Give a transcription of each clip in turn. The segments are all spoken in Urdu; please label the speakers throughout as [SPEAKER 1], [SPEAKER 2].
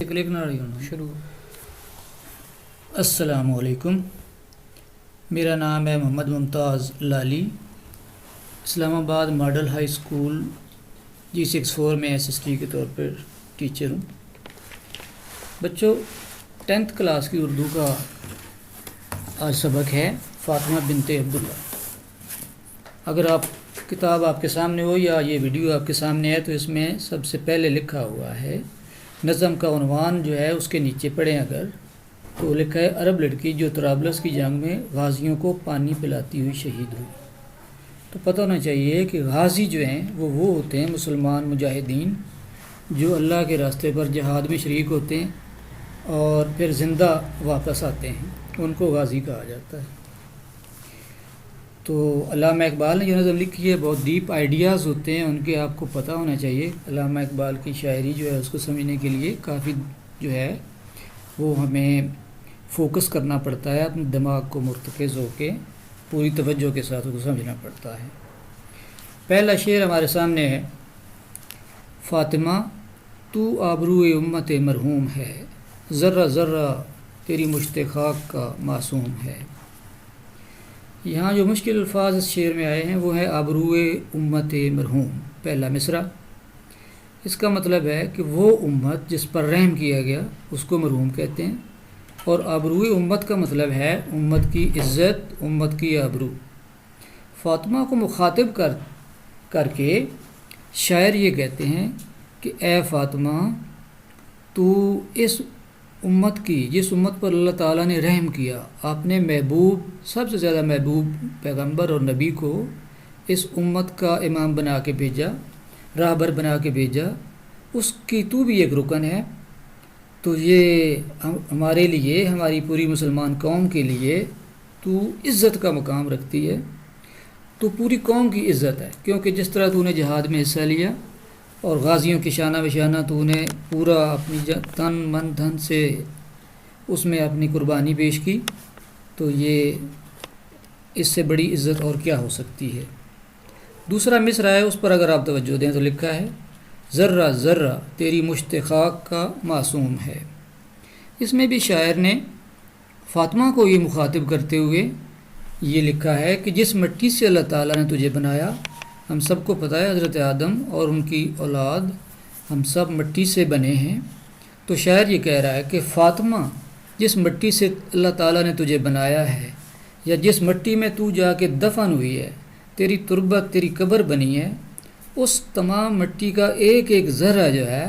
[SPEAKER 1] لکھنا رہی ہوں
[SPEAKER 2] شروع۔
[SPEAKER 1] السلام علیکم، میرا نام ہے محمد ممتاز لالی، اسلام آباد ماڈل ہائی اسکول G64 میں SST کے طور پر ٹیچر ہوں۔ بچوں، 10th کلاس کی اردو کا آج سبق ہے فاطمہ بنت عبداللہ۔ اگر کتاب آپ کے سامنے ہو یا یہ ویڈیو آپ کے سامنے ہے تو اس میں سب سے پہلے لکھا ہوا ہے، نظم کا عنوان جو ہے اس کے نیچے پڑھیں اگر تو لکھا ہے عرب لڑکی جو طرابلس کی جنگ میں غازیوں کو پانی پلاتی ہوئی شہید ہوئی۔ تو پتہ ہونا چاہیے کہ غازی جو ہیں وہ ہوتے ہیں مسلمان مجاہدین جو اللہ کے راستے پر جہاد میں شریک ہوتے ہیں اور پھر زندہ واپس آتے ہیں، ان کو غازی کہا جاتا ہے۔ تو علامہ اقبال نے جو نظم لکھی ہے بہت ڈیپ آئیڈیاز ہوتے ہیں ان کے، آپ کو پتہ ہونا چاہیے۔ علامہ اقبال کی شاعری جو ہے اس کو سمجھنے کے لیے کافی جو ہے وہ ہمیں فوکس کرنا پڑتا ہے، اپنے دماغ کو مرتکز ہو کے پوری توجہ کے ساتھ اس کو سمجھنا پڑتا ہے۔ پہلا شعر ہمارے سامنے ہے، فاطمہ تو آبروئے امت مرحوم ہے، ذرہ ذرہ تیری مشت خاک کا معصوم ہے۔ یہاں جو مشکل الفاظ اس شعر میں آئے ہیں وہ ہے آبروئے امت مرحوم، پہلا مصرع۔ اس کا مطلب ہے کہ وہ امت جس پر رحم کیا گیا اس کو مرحوم کہتے ہیں، اور آبروئے امت کا مطلب ہے امت کی عزت، امت کی آبرو۔ فاطمہ کو مخاطب کر کے شاعر یہ کہتے ہیں کہ اے فاطمہ، تو اس امت کی جس امت پر اللہ تعالیٰ نے رحم کیا، آپ نے محبوب، سب سے زیادہ محبوب پیغمبر اور نبی کو اس امت کا امام بنا کے بھیجا، راہبر بنا کے بھیجا، اس کی تو بھی ایک رکن ہے۔ تو یہ ہمارے لیے، ہماری پوری مسلمان قوم کے لیے تو عزت کا مقام رکھتی ہے، تو پوری قوم کی عزت ہے، کیونکہ جس طرح تو نے جہاد میں حصہ لیا اور غازیوں کی شانہ بشانہ تو نے پورا اپنی تن من دھن سے اس میں اپنی قربانی پیش کی، تو یہ اس سے بڑی عزت اور کیا ہو سکتی ہے۔ دوسرا مصرع ہے، اس پر اگر آپ توجہ دیں تو لکھا ہے، ذرہ ذرہ تیری مشت خاک کا معصوم ہے۔ اس میں بھی شاعر نے فاطمہ کو یہ مخاطب کرتے ہوئے یہ لکھا ہے کہ جس مٹی سے اللہ تعالیٰ نے تجھے بنایا، ہم سب کو پتہ ہے حضرت آدم اور ان کی اولاد ہم سب مٹی سے بنے ہیں، تو شاعر یہ کہہ رہا ہے کہ فاطمہ جس مٹی سے اللہ تعالیٰ نے تجھے بنایا ہے، یا جس مٹی میں تو جا کے دفن ہوئی ہے، تیری تربت، تیری قبر بنی ہے، اس تمام مٹی کا ایک ایک ذرہ جو ہے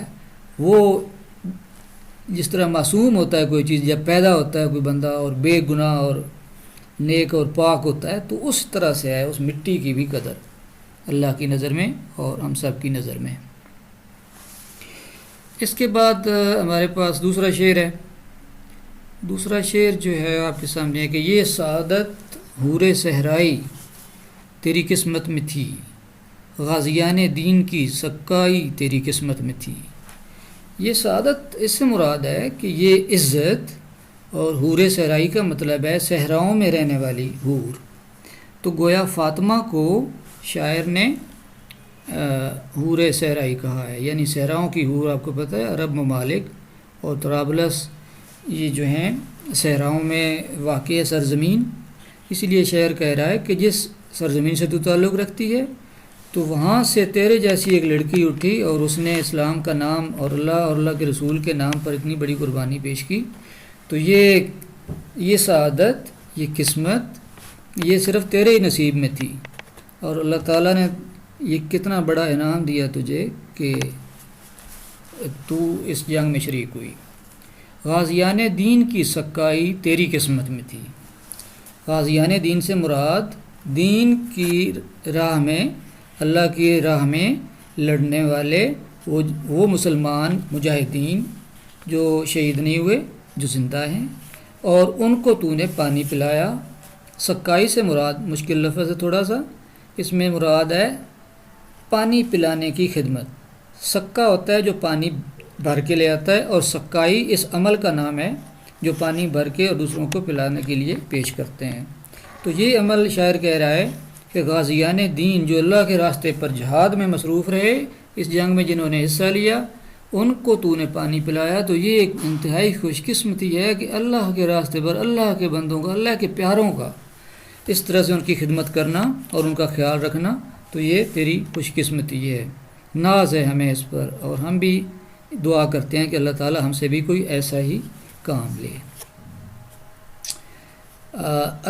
[SPEAKER 1] وہ جس طرح معصوم ہوتا ہے کوئی چیز، جب پیدا ہوتا ہے کوئی بندہ اور بے گناہ اور نیک اور پاک ہوتا ہے، تو اس طرح سے ہے اس مٹی کی بھی قدر اللہ کی نظر میں اور ہم سب کی نظر میں۔ اس کے بعد ہمارے پاس دوسرا شعر ہے۔ دوسرا شعر جو ہے آپ کے سامنے ہے کہ یہ سعادت حور صحرائی تیری قسمت میں تھی، غازیان دین کی سکائی تیری قسمت میں تھی۔ یہ سعادت، اس سے مراد ہے کہ یہ عزت، اور حور صحرائی کا مطلب ہے صحراؤں میں رہنے والی حور۔ تو گویا فاطمہ کو شاعر نے حور صحرائی کہا ہے، یعنی صحراؤں کی حور۔ آپ کو پتہ ہے عرب ممالک اور طرابلس یہ جو ہیں صحراؤں میں واقع ہے سرزمین، اسی لیے شاعر کہہ رہا ہے کہ جس سرزمین سے تو تعلق رکھتی ہے تو وہاں سے تیرے جیسی ایک لڑکی اٹھی اور اس نے اسلام کا نام اور اللہ کے رسول کے نام پر اتنی بڑی قربانی پیش کی، تو یہ سعادت، یہ قسمت، یہ صرف تیرے ہی نصیب میں تھی، اور اللہ تعالیٰ نے یہ کتنا بڑا انعام دیا تجھے کہ تو اس جنگ میں شریک ہوئی۔ غازیان دین کی سکائی تیری قسمت میں تھی۔ غازیان دین سے مراد دین کی راہ میں، اللہ کی راہ میں لڑنے والے وہ مسلمان مجاہدین جو شہید نہیں ہوئے، جو زندہ ہیں، اور ان کو تو نے پانی پلایا۔ سکائی سے مراد مشکل لفظ ہے تھوڑا سا، اس میں مراد ہے پانی پلانے کی خدمت۔ سکا ہوتا ہے جو پانی بھر کے لے آتا ہے، اور سکائی اس عمل کا نام ہے جو پانی بھر کے اور دوسروں کو پلانے کے لیے پیش کرتے ہیں۔ تو یہ عمل شاعر کہہ رہا ہے کہ غازیان دین جو اللہ کے راستے پر جہاد میں مصروف رہے، اس جنگ میں جنہوں نے حصہ لیا، ان کو تو نے پانی پلایا، تو یہ ایک انتہائی خوش قسمتی ہے کہ اللہ کے راستے پر اللہ کے بندوں کا، اللہ کے پیاروں کا اس طرح سے ان کی خدمت کرنا اور ان کا خیال رکھنا، تو یہ تیری خوش قسمتی ہے، ناز ہے ہمیں اس پر، اور ہم بھی دعا کرتے ہیں کہ اللہ تعالی ہم سے بھی کوئی ایسا ہی کام لے۔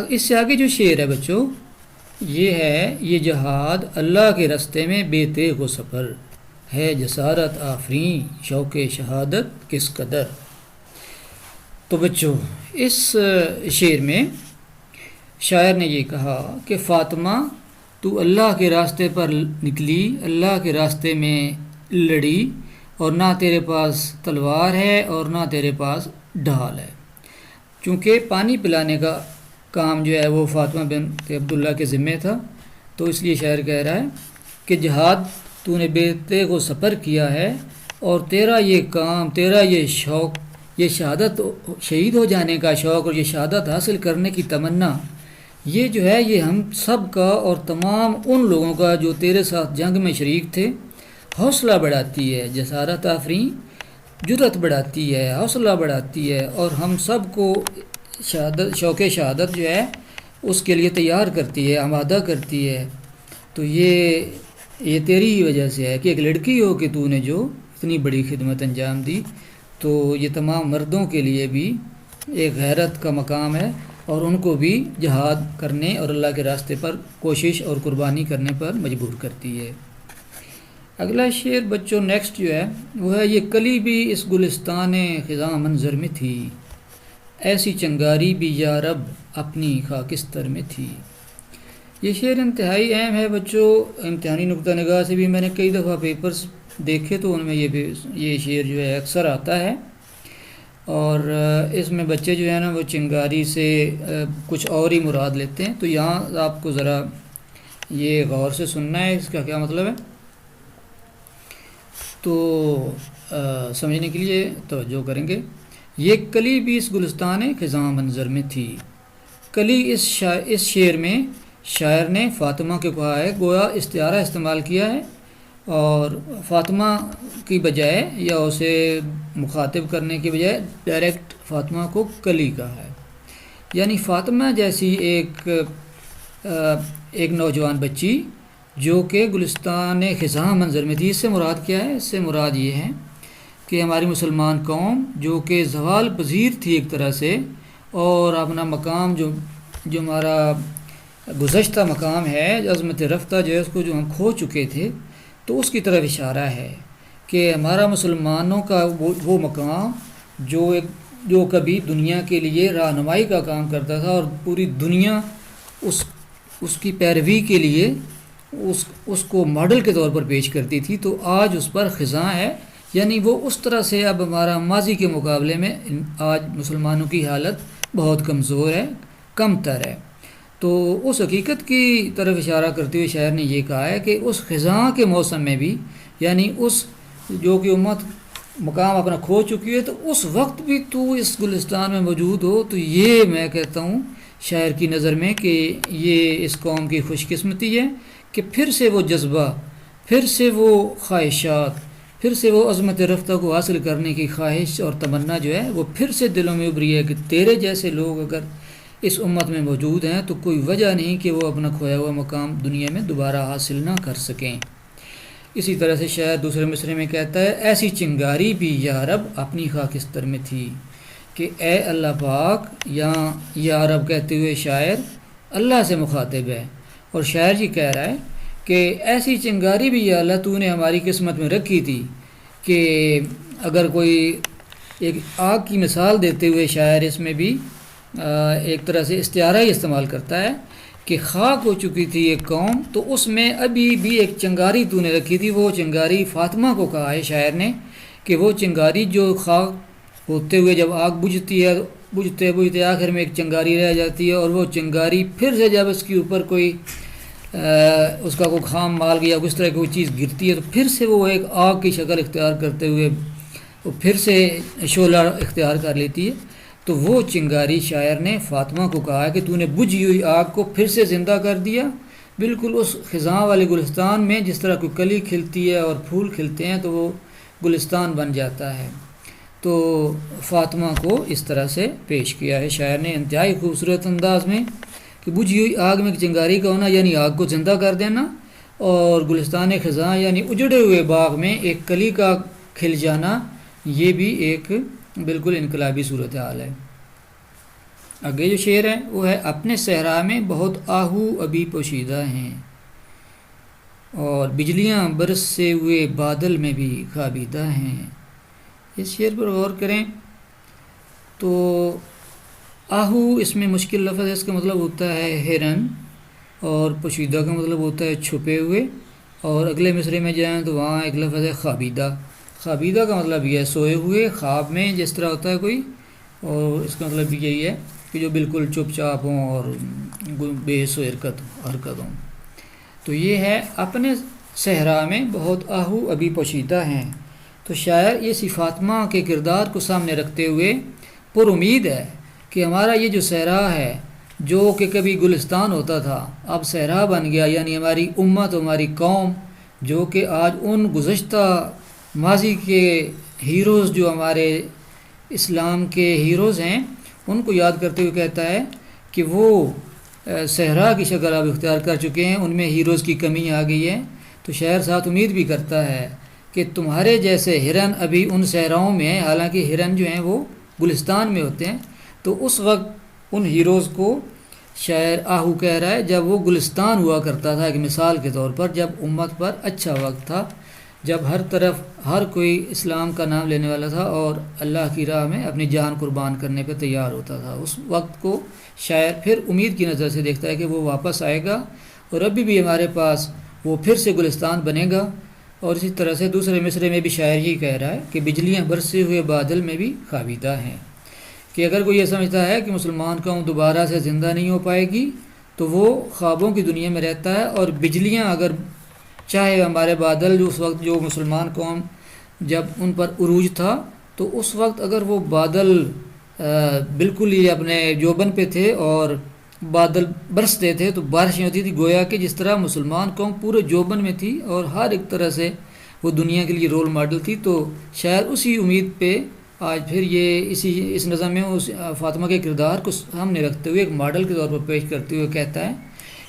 [SPEAKER 1] اس سے آگے جو شعر ہے بچوں، یہ ہے، یہ جہاد اللہ کے راستے میں بے تیغ و سفر ہے، جسارت آفرین شوق شہادت کس قدر۔ تو بچوں اس شعر میں شاعر نے یہ کہا کہ فاطمہ تو اللہ کے راستے پر نکلی، اللہ کے راستے میں لڑی، اور نہ تیرے پاس تلوار ہے اور نہ تیرے پاس ڈھال ہے۔ چونکہ پانی پلانے کا کام جو ہے وہ فاطمہ بنت عبداللہ کے ذمے تھا، تو اس لیے شاعر کہہ رہا ہے کہ جہاد تو نے بے تیغ و سفر کیا ہے، اور تیرا یہ کام، تیرا یہ شوق، یہ شہادت، شہید ہو جانے کا شوق اور یہ شہادت حاصل کرنے کی تمنا، یہ جو ہے یہ ہم سب کا اور تمام ان لوگوں کا جو تیرے ساتھ جنگ میں شریک تھے، حوصلہ بڑھاتی ہے، جسارت آفرین جرأت بڑھاتی ہے، حوصلہ بڑھاتی ہے، اور ہم سب کو شہادت، شوق شہادت جو ہے اس کے لیے تیار کرتی ہے، آمادہ کرتی ہے۔ تو یہ تیری ہی وجہ سے ہے کہ ایک لڑکی ہو کہ تو نے جو اتنی بڑی خدمت انجام دی، تو یہ تمام مردوں کے لیے بھی ایک غیرت کا مقام ہے، اور ان کو بھی جہاد کرنے اور اللہ کے راستے پر کوشش اور قربانی کرنے پر مجبور کرتی ہے۔ اگلا شعر بچوں نیکسٹ جو ہے وہ ہے، یہ کلی بھی اس گلستان خزاں منظر میں تھی، ایسی چنگاری بھی یا رب اپنی خاکستر میں تھی۔ یہ شعر انتہائی اہم ہے بچوں، امتحانی نقطہ نگاہ سے بھی میں نے کئی دفعہ پیپرز دیکھے تو ان میں یہ شعر جو ہے اکثر آتا ہے، اور اس میں بچے جو ہے نا وہ چنگاری سے کچھ اور ہی مراد لیتے ہیں۔ تو یہاں آپ کو ذرا یہ غور سے سننا ہے، اس کا کیا مطلب ہے، تو سمجھنے کے لیے توجہ کریں گے۔ یہ کلی بھی اس گلستان خزاں منظر میں تھی۔ کلی اس شعر میں شاعر نے فاطمہ کے کہا ہے، گویا استعارہ استعمال کیا ہے، اور فاطمہ کی بجائے یا اسے مخاطب کرنے کی بجائے ڈائریکٹ فاطمہ کو کلی کہا ہے، یعنی فاطمہ جیسی ایک نوجوان بچی جو کہ گلستان خزاں منظر میں تھی۔ اس سے مراد کیا ہے؟ اس سے مراد یہ ہے کہ ہماری مسلمان قوم جو کہ زوال پذیر تھی ایک طرح سے، اور اپنا مقام جو ہمارا گزشتہ مقام ہے، عظمت رفتہ جو ہے اس کو جو ہم کھو چکے تھے، تو اس کی طرف اشارہ ہے کہ ہمارا مسلمانوں کا وہ مقام جو کبھی دنیا کے لیے رہنمائی کا کام کرتا تھا، اور پوری دنیا اس کی پیروی کے لیے اس کو ماڈل کے طور پر پیش کرتی تھی، تو آج اس پر خزاں ہے، یعنی وہ اس طرح سے اب ہمارا ماضی کے مقابلے میں آج مسلمانوں کی حالت بہت کمزور ہے، کم تر ہے۔ تو اس حقیقت کی طرف اشارہ کرتے ہوئے شاعر نے یہ کہا ہے کہ اس خزاں کے موسم میں بھی، یعنی اس جو کہ امت مقام اپنا کھو چکی ہے، تو اس وقت بھی تو اس گلستان میں موجود ہو، تو یہ میں کہتا ہوں شاعر کی نظر میں کہ یہ اس قوم کی خوش قسمتی ہے کہ پھر سے وہ جذبہ، پھر سے وہ خواہشات، پھر سے وہ عظمت رفتہ کو حاصل کرنے کی خواہش اور تمنا جو ہے وہ پھر سے دلوں میں ابھری ہے کہ تیرے جیسے لوگ اگر اس امت میں موجود ہیں تو کوئی وجہ نہیں کہ وہ اپنا کھویا ہوا مقام دنیا میں دوبارہ حاصل نہ کر سکیں۔ اسی طرح سے شاعر دوسرے مصرعے میں کہتا ہے، ایسی چنگاری بھی یا رب اپنی خاکستر میں تھی، کہ اے اللہ پاک، یہاں یا رب کہتے ہوئے شاعر اللہ سے مخاطب ہے، اور شاعر جی کہہ رہا ہے کہ ایسی چنگاری بھی یا اللہ تو نے ہماری قسمت میں رکھی تھی، کہ اگر کوئی ایک آگ کی مثال دیتے ہوئے شاعر اس میں بھی ایک طرح سے استعارہ ہی استعمال کرتا ہے کہ خاک ہو چکی تھی ایک قوم، تو اس میں ابھی بھی ایک چنگاری تو نے رکھی تھی۔ وہ چنگاری فاطمہ کو کہا ہے شاعر نے کہ وہ چنگاری جو خاک ہوتے ہوئے جب آگ بجھتی ہے، بجھتے آخر میں ایک چنگاری رہ جاتی ہے، اور وہ چنگاری پھر سے جب اس کے اوپر کوئی اس کا کوئی خام مال یا اس طرح کی کوئی چیز گرتی ہے، تو پھر سے وہ ایک آگ کی شکل اختیار کرتے ہوئے وہ پھر سے شعلہ اختیار کر لیتی ہے۔ تو وہ چنگاری شاعر نے فاطمہ کو کہا ہے کہ تو نے بجھی ہوئی آگ کو پھر سے زندہ کر دیا، بالکل اس خزاں والے گلستان میں جس طرح کوئی کلی کھلتی ہے اور پھول کھلتے ہیں، تو وہ گلستان بن جاتا ہے۔ تو فاطمہ کو اس طرح سے پیش کیا ہے شاعر نے انتہائی خوبصورت انداز میں کہ بجھی ہوئی آگ میں چنگاری کا ہونا یعنی آگ کو زندہ کر دینا، اور گلستان خزاں یعنی اجڑے ہوئے باغ میں ایک کلی کا کھل جانا، یہ بھی ایک بالکل انقلابی صورتحال ہے۔ آگے جو شعر ہے وہ ہے اپنے صحرا میں بہت آہو ابھی پوشیدہ ہیں، اور بجلیاں برس سے ہوئے بادل میں بھی خوابیدہ ہیں۔ اس شعر پر غور کریں تو آہو اس میں مشکل لفظ ہے، اس کا مطلب ہوتا ہے ہرن، اور پوشیدہ کا مطلب ہوتا ہے چھپے ہوئے، اور اگلے مصرے میں جائیں تو وہاں ایک لفظ ہے خوابیدہ۔ خوابیدہ کا مطلب یہ ہے سوئے ہوئے، خواب میں جس طرح ہوتا ہے کوئی، اور اس کا مطلب بھی یہی ہے کہ جو بالکل چپ چاپ ہوں اور بے حس و حرکت ہوں۔ تو یہ ہے اپنے صحرا میں بہت آہو ابھی پوشیدہ ہیں۔ تو شاعر یہ فاطمہ کے کردار کو سامنے رکھتے ہوئے پر امید ہے کہ ہمارا یہ جو صحرا ہے جو کہ کبھی گلستان ہوتا تھا اب صحرا بن گیا، یعنی ہماری امت، ہماری قوم جو کہ آج ان گزشتہ ماضی کے ہیروز جو ہمارے اسلام کے ہیروز ہیں ان کو یاد کرتے ہوئے کہتا ہے کہ وہ صحرا کی شکل اب اختیار کر چکے ہیں، ان میں ہیروز کی کمی آ گئی ہے۔ تو شاعر ساتھ امید بھی کرتا ہے کہ تمہارے جیسے ہرن ابھی ان صحراؤں میں ہیں، حالانکہ ہرن جو ہیں وہ گلستان میں ہوتے ہیں، تو اس وقت ان ہیروز کو شاعر آہو کہہ رہا ہے جب وہ گلستان ہوا کرتا تھا، ایک مثال کے طور پر جب امت پر اچھا وقت تھا، جب ہر طرف ہر کوئی اسلام کا نام لینے والا تھا اور اللہ کی راہ میں اپنی جان قربان کرنے پہ تیار ہوتا تھا، اس وقت کو شاعر پھر امید کی نظر سے دیکھتا ہے کہ وہ واپس آئے گا اور ابھی بھی ہمارے پاس وہ پھر سے گلستان بنے گا۔ اور اسی طرح سے دوسرے مصرے میں بھی شاعر یہی کہہ رہا ہے کہ بجلیاں برسے ہوئے بادل میں بھی خوابیدہ ہیں، کہ اگر کوئی یہ سمجھتا ہے کہ مسلمان قوم دوبارہ سے زندہ نہیں ہو پائے گی تو وہ خوابوں کی دنیا میں رہتا ہے، اور بجلیاں اگر چاہے ہمارے بادل جو اس وقت جو مسلمان قوم جب ان پر عروج تھا تو اس وقت اگر وہ بادل بالکل ہی اپنے جوبن پہ تھے اور بادل برستے تھے تو بارشیں ہوتی تھی، گویا کہ جس طرح مسلمان قوم پورے جوبن میں تھی اور ہر ایک طرح سے وہ دنیا کے لیے رول ماڈل تھی۔ تو شاعر اسی امید پہ آج پھر یہ اس نظم میں اس فاطمہ کے کردار کو سامنے رکھتے ہوئے ایک ماڈل کے طور پر پیش کرتے ہوئے کہتا ہے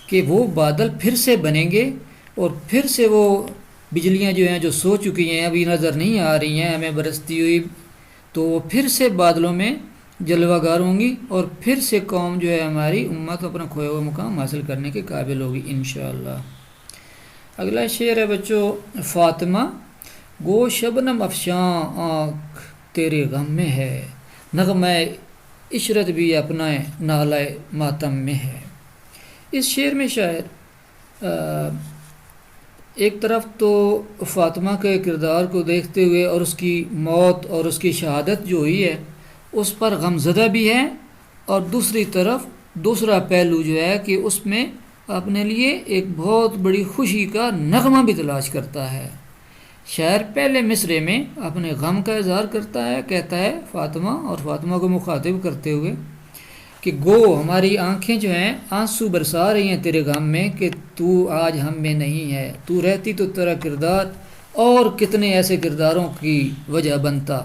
[SPEAKER 1] کہ وہ بادل پھر سے بنیں گے، اور پھر سے وہ بجلیاں جو ہیں جو سو چکی ہیں ابھی نظر نہیں آ رہی ہیں ہمیں برستی ہوئی، تو وہ پھر سے بادلوں میں جلوہ گر ہوں گی، اور پھر سے قوم جو ہے ہماری امت اپنا کھویا ہوا مقام حاصل کرنے کے قابل ہوگی انشاءاللہ۔ اگلا شعر ہے بچوں فاطمہ، گو شبنم افشاں آنکھ تیرے غم میں ہے، نغمہ عشرت بھی اپنا نالہ ماتم میں ہے۔ اس شعر میں شاعر ایک طرف تو فاطمہ کے کردار کو دیکھتے ہوئے اور اس کی موت اور اس کی شہادت جو ہوئی ہے اس پر غمزدہ بھی ہے، اور دوسری طرف دوسرا پہلو جو ہے کہ اس میں اپنے لیے ایک بہت بڑی خوشی کا نغمہ بھی تلاش کرتا ہے۔ شاعر پہلے مصرے میں اپنے غم کا اظہار کرتا ہے، کہتا ہے فاطمہ، اور فاطمہ کو مخاطب کرتے ہوئے کہ گو ہماری آنکھیں جو ہیں آنسو برسا رہی ہیں تیرے غم میں کہ تو آج ہم میں نہیں ہے، تو رہتی تو تیرا کردار اور کتنے ایسے کرداروں کی وجہ بنتا،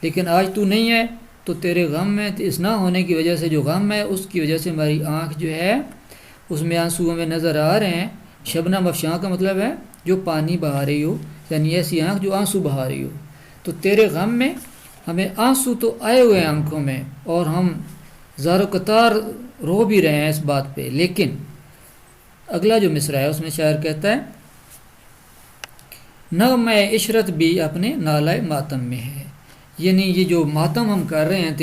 [SPEAKER 1] لیکن آج تو نہیں ہے تو تیرے غم میں اس نہ ہونے کی وجہ سے جو غم ہے اس کی وجہ سے ہماری آنکھ جو ہے اس میں آنسو ہمیں نظر آ رہے ہیں۔ شبنم افشاں کا مطلب ہے جو پانی بہا رہی ہو، یعنی ایسی آنکھ جو آنسو بہا رہی ہو، تو تیرے غم میں ہمیں آنسو تو آئے ہوئے ہیں آنکھوں میں اور ہم زار و قطار رو بھی رہے ہیں اس بات پہ، لیکن اگلا جو مصرع ہے اس میں شاعر کہتا ہے نغمہ عشرت بھی اپنے نالہ ماتم میں ہے، یعنی یہ جو ماتم ہم کر رہے ہیں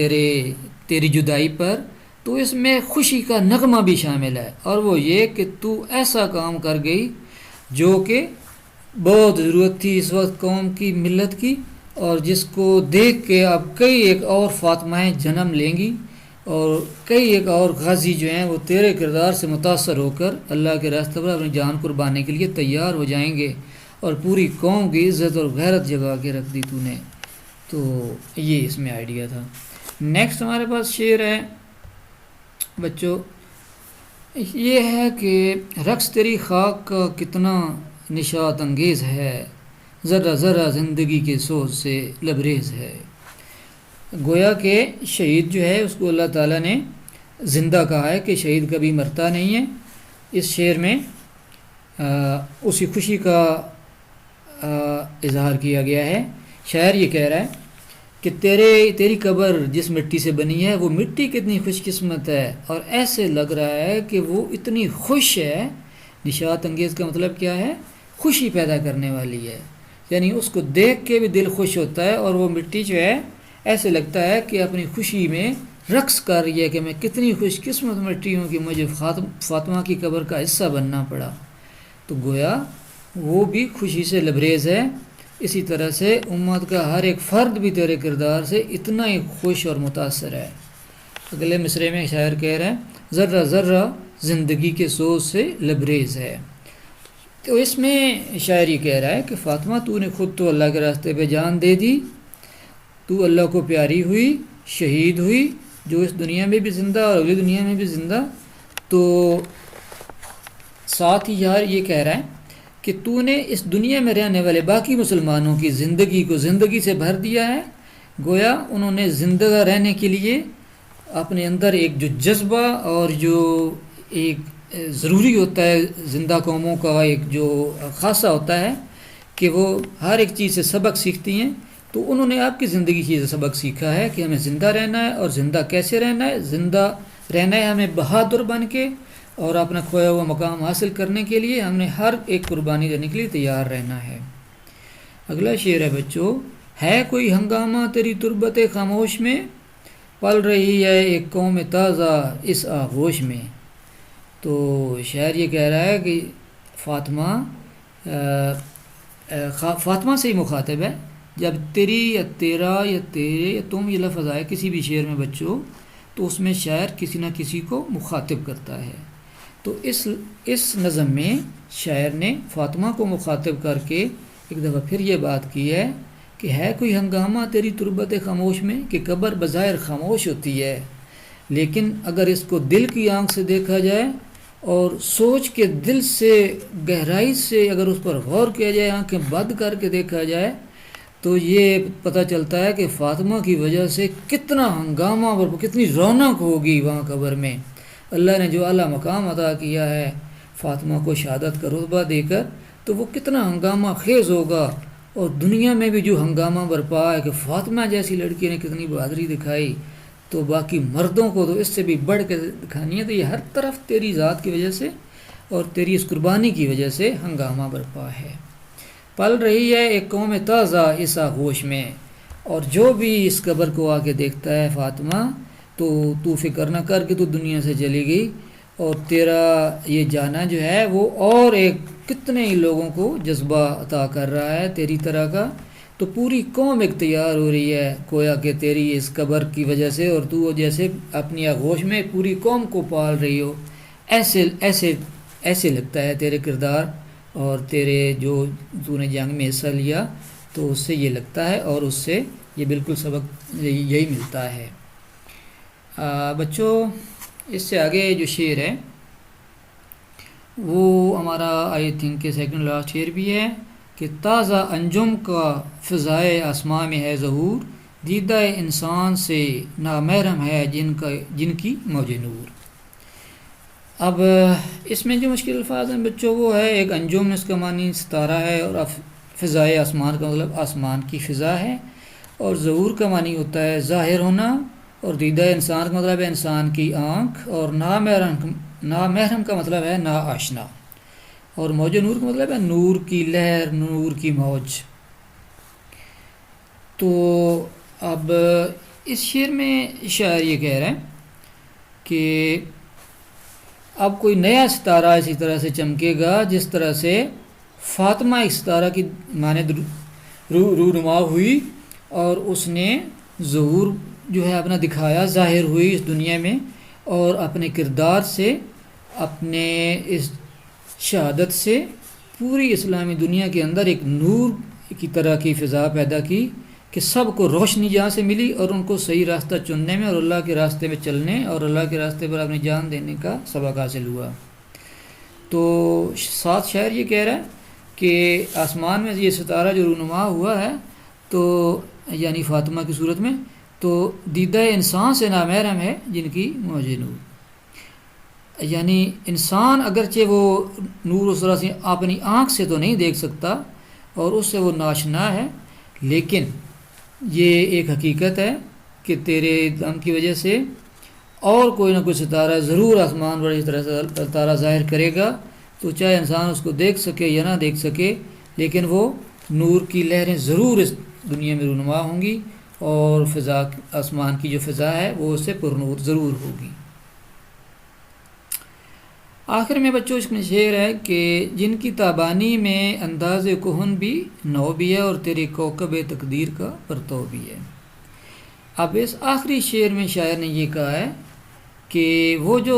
[SPEAKER 1] تیری جدائی پر، تو اس میں خوشی کا نغمہ بھی شامل ہے، اور وہ یہ کہ تو ایسا کام کر گئی جو کہ بہت ضرورت تھی اس وقت قوم کی، ملت کی، اور جس کو دیکھ کے اب کئی ایک اور فاطمہیں جنم لیں گی، اور کئی ایک اور غازی جو ہیں وہ تیرے کردار سے متاثر ہو کر اللہ کے راستے پر اپنی جان قربانے کے لیے تیار ہو جائیں گے، اور پوری قوم کی عزت اور غیرت جگا کے رکھ دی تو نے۔ تو یہ اس میں آئیڈیا تھا۔ نیکسٹ ہمارے پاس شعر ہے بچوں، یہ ہے کہ رقص تیری خاک کا کتنا نشاط انگیز ہے، ذرہ ذرہ زندگی کے سوز سے لبریز ہے۔ گویا کہ شہید جو ہے اس کو اللہ تعالیٰ نے زندہ کہا ہے کہ شہید کبھی مرتا نہیں ہے۔ اس شعر میں اسی خوشی کا اظہار کیا گیا ہے۔ شاعر یہ کہہ رہا ہے کہ تیری قبر جس مٹی سے بنی ہے وہ مٹی کتنی خوش قسمت ہے، اور ایسے لگ رہا ہے کہ وہ اتنی خوش ہے۔ نشاط انگیز کا مطلب کیا ہے؟ خوشی پیدا کرنے والی ہے، یعنی اس کو دیکھ کے بھی دل خوش ہوتا ہے، اور وہ مٹی جو ہے ایسے لگتا ہے کہ اپنی خوشی میں رقص کر رہی ہے کہ میں کتنی خوش قسمت مٹی ہوں کہ مجھے فاطمہ کی قبر کا حصہ بننا پڑا۔ تو گویا وہ بھی خوشی سے لبریز ہے۔ اسی طرح سے امت کا ہر ایک فرد بھی تیرے کردار سے اتنا ہی خوش اور متاثر ہے۔ اگلے مصرعے میں شاعر کہہ رہے ہیں ذرہ ذرہ زندگی کے سوز سے لبریز ہے۔ تو اس میں شاعر یہ کہہ رہا ہے کہ فاطمہ تو نے خود تو اللہ کے راستے پہ جان دے دی، تو اللہ کو پیاری ہوئی، شہید ہوئی، جو اس دنیا میں بھی زندہ اور اگلی دنیا میں بھی زندہ۔ تو ساتھ ہی یار یہ کہہ رہا ہے کہ تو نے اس دنیا میں رہنے والے باقی مسلمانوں کی زندگی کو زندگی سے بھر دیا ہے۔ گویا انہوں نے زندہ رہنے کے لیے اپنے اندر ایک جو جذبہ اور جو ایک ضروری ہوتا ہے زندہ قوموں کا، ایک جو خاصہ ہوتا ہے کہ وہ ہر ایک چیز سے سبق سیکھتی ہیں، تو انہوں نے آپ کی زندگی سے سبق سیکھا ہے کہ ہمیں زندہ رہنا ہے، اور زندہ کیسے رہنا ہے؟ زندہ رہنا ہے ہمیں بہادر بن کے، اور اپنا کھویا ہوا مقام حاصل کرنے کے لیے ہم نے ہر ایک قربانی دینے کے لیے تیار رہنا ہے۔ اگلا شعر ہے بچوں، ہے کوئی ہنگامہ تیری تربت خاموش میں، پل رہی ہے ایک قوم تازہ اس آغوش میں۔ تو شاعر یہ کہہ رہا ہے کہ فاطمہ سے ہی مخاطب ہے۔ جب تیری یا تیرا یا تیرے یا تم یہ لفظ آئے کسی بھی شعر میں بچوں، تو اس میں شاعر کسی نہ کسی کو مخاطب کرتا ہے۔ تو اس نظم میں شاعر نے فاطمہ کو مخاطب کر کے ایک دفعہ پھر یہ بات کی ہے کہ ہے کوئی ہنگامہ تیری تربت خاموش میں، کہ قبر بظاہر خاموش ہوتی ہے، لیکن اگر اس کو دل کی آنکھ سے دیکھا جائے اور سوچ کے دل سے گہرائی سے اگر اس پر غور کیا جائے، آنکھیں بند کر کے دیکھا جائے، تو یہ پتہ چلتا ہے کہ فاطمہ کی وجہ سے کتنا ہنگامہ اور کتنی رونق ہوگی وہاں قبر میں۔ اللہ نے جو اعلیٰ مقام عطا کیا ہے فاطمہ کو شہادت کا رتبہ دے کر، تو وہ کتنا ہنگامہ خیز ہوگا۔ اور دنیا میں بھی جو ہنگامہ برپا ہے کہ فاطمہ جیسی لڑکی نے کتنی بہادری دکھائی، تو باقی مردوں کو تو اس سے بھی بڑھ کے دکھانی ہے۔ تو یہ ہر طرف تیری ذات کی وجہ سے اور تیری اس قربانی کی وجہ سے ہنگامہ برپا ہے۔ پل رہی ہے ایک قوم تازہ اس آغوش میں، اور جو بھی اس قبر کو آ کے دیکھتا ہے فاطمہ، تو فکر نہ کر کہ تو دنیا سے چلی گئی، اور تیرا یہ جانا جو ہے وہ اور ایک کتنے ہی لوگوں کو جذبہ عطا کر رہا ہے تیری طرح کا۔ تو پوری قوم ایک تیار ہو رہی ہے گویا کہ تیری اس قبر کی وجہ سے، اور تو جیسے اپنی آغوش میں پوری قوم کو پال رہی ہو، ایسے لگتا ہے تیرے کردار اور تیرے جو تو نے جنگ میں حصہ لیا، تو اس سے یہ لگتا ہے، اور اس سے یہ بالکل سبق یہی ملتا ہے۔ بچوں اس سے آگے جو شعر ہے وہ ہمارا آئی تھنک کہ سیکنڈ لاسٹ شعر بھی ہے کہ تازہ انجم کا فضائے آسماں میں ہے ظہور، دیدہ انسان سے نامحرم ہے جن کی موج نور۔ اب اس میں جو مشکل الفاظ ہیں بچوں وہ ہے، ایک انجم اس کا معنی ستارہ ہے، اور فضائے آسمان کا مطلب آسمان کی فضا ہے، اور ظہور کا معنی ہوتا ہے ظاہر ہونا، اور دیدہ انسان کا مطلب ہے انسان کی آنکھ، اور نامحرم کا مطلب ہے نا آشنا، اور موج نور کا مطلب ہے نور کی لہر، نور کی موج۔ تو اب اس شعر میں شاعر یہ کہہ رہے ہیں کہ اب کوئی نیا ستارہ اسی طرح سے چمکے گا جس طرح سے فاطمہ ایک ستارہ کی مانند رونما ہوئی، اور اس نے ظہور جو ہے اپنا دکھایا، ظاہر ہوئی اس دنیا میں، اور اپنے کردار سے، اپنے اس شہادت سے پوری اسلامی دنیا کے اندر ایک نور کی طرح کی فضا پیدا کی کہ سب کو روشنی جہاں سے ملی، اور ان کو صحیح راستہ چننے میں اور اللہ کے راستے میں چلنے اور اللہ کے راستے پر اپنی جان دینے کا سبق حاصل ہوا۔ تو ساتھ شاعر یہ کہہ رہا ہے کہ آسمان میں یہ ستارہ جو رونما ہوا ہے تو یعنی فاطمہ کی صورت میں، تو دیدہ انسان سے نامحرم ہے جن کی موج نور. یعنی انسان اگرچہ وہ نور اس طرح سے اپنی آنکھ سے تو نہیں دیکھ سکتا اور اس سے وہ ناشنا ہے، لیکن یہ ایک حقیقت ہے کہ تیرے دم کی وجہ سے اور کوئی نہ کوئی ستارہ ضرور آسمان پر اس طرح سے ستارہ ظاہر کرے گا، تو چاہے انسان اس کو دیکھ سکے یا نہ دیکھ سکے، لیکن وہ نور کی لہریں ضرور اس دنیا میں رونما ہوں گی، اور فضا آسمان کی جو فضا ہے وہ اس سے پر نور ضرور ہوگی. آخر میں بچوں اس میں شعر ہے کہ جن کی تابانی میں انداز کہن بھی نو بھی ہے اور تیرے کوکب تقدیر کا پرتو بھی ہے. اب اس آخری شعر میں شاعر نے یہ کہا ہے کہ وہ جو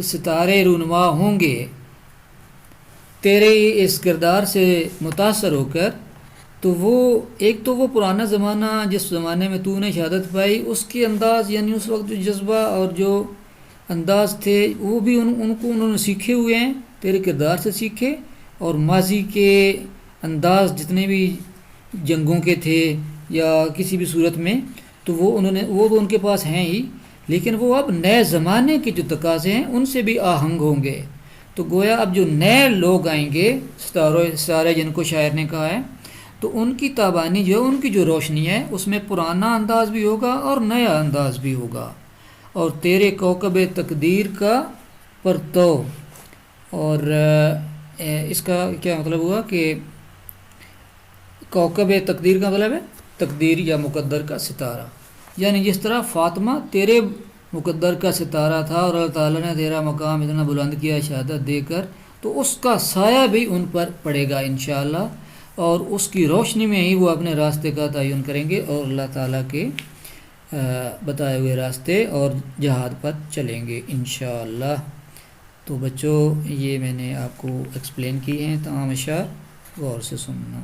[SPEAKER 1] ستارے رونما ہوں گے تیرے اس کردار سے متاثر ہو کر، تو وہ ایک تو وہ پرانا زمانہ جس زمانے میں تو نے شہادت پائی اس کے انداز، یعنی اس وقت جو جذبہ اور جو انداز تھے وہ بھی ان کو انہوں نے سیکھے ہوئے ہیں، تیرے کردار سے سیکھے، اور ماضی کے انداز جتنے بھی جنگوں کے تھے یا کسی بھی صورت میں، تو وہ تو ان کے پاس ہیں ہی، لیکن وہ اب نئے زمانے کے جو تقاضے ہیں ان سے بھی آہنگ ہوں گے. تو گویا اب جو نئے لوگ آئیں گے ستارے جن کو شاعر نے کہا ہے، تو ان کی تابانی جو ہے، ان کی جو روشنی ہے، اس میں پرانا انداز بھی ہوگا اور نیا انداز بھی ہوگا. اور تیرے کوکب تقدیر کا پرتو، اور اس کا کیا مطلب ہوا کہ کوکب تقدیر کا مطلب ہے تقدیر یا مقدر کا ستارہ، یعنی جس طرح فاطمہ تیرے مقدر کا ستارہ تھا اور اللہ تعالیٰ نے تیرا مقام اتنا بلند کیا شہادت دے کر، تو اس کا سایہ بھی ان پر پڑے گا انشاءاللہ، اور اس کی روشنی میں ہی وہ اپنے راستے کا تعین کریں گے اور اللہ تعالیٰ کے بتائے ہوئے راستے اور جہاد پر چلیں گے انشاءاللہ. تو بچوں یہ میں نے آپ کو ایکسپلین کی ہیں تمام اشعار، غور سے سننا.